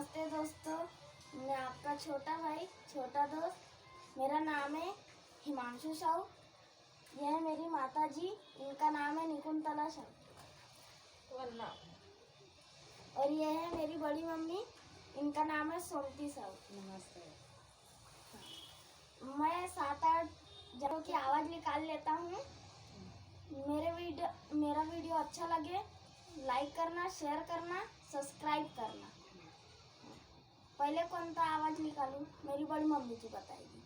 नमस्ते दोस्तों, मैं आपका छोटा भाई छोटा दोस्त। मेरा नाम है हिमांशु साहू। यह है मेरी माता जी, इनका नाम है निकुंतला साहू। और यह है मेरी बड़ी मम्मी, इनका नाम है सोमती साहू। नमस्ते। मैं 7-8 जनों की आवाज़ निकाल लेता हूँ। मेरा वीडियो अच्छा लगे लाइक करना, शेयर करना, सब्सक्राइब करना। पहले कौन सा आवाज निकालूं? मेरी बड़ी मम्मी जी बताएगी।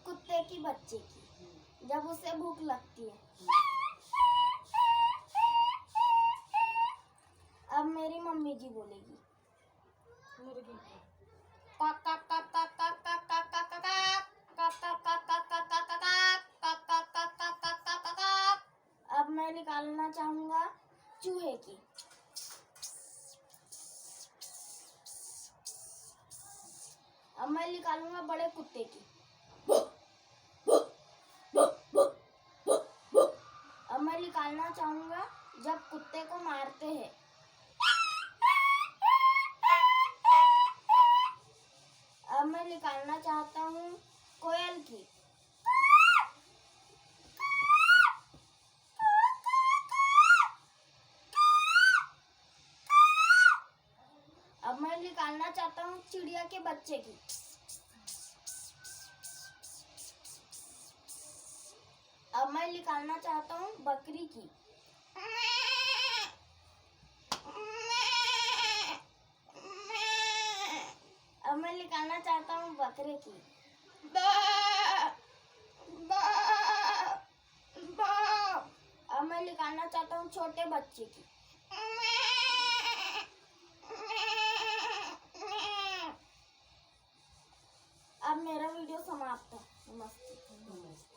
कुत्ते की बच्चे की, जब उसे भूख लगती है। अब मेरी मम्मी जी बोलेगी मुर्गी। अब मैं निकालना चाहूंगा चूहे की। अब मैं निकालूंगा बड़े कुत्ते की। अब मैं निकालना चाहूंगा जब कुत्ते को मारते हैं। अब मैं निकालना चाहता हूँ कोयल की। अब मैं निकालना चाहता हूँ चिड़िया के बच्चे की। अब मैं निकालना चाहता हूँ बकरी की। अब मैं निकालना चाहता हूँ बकरे की। अब मैं निकालना चाहता हूँ छोटे बच्चे की। अब मेरा वीडियो समाप्त है। नमस्ते।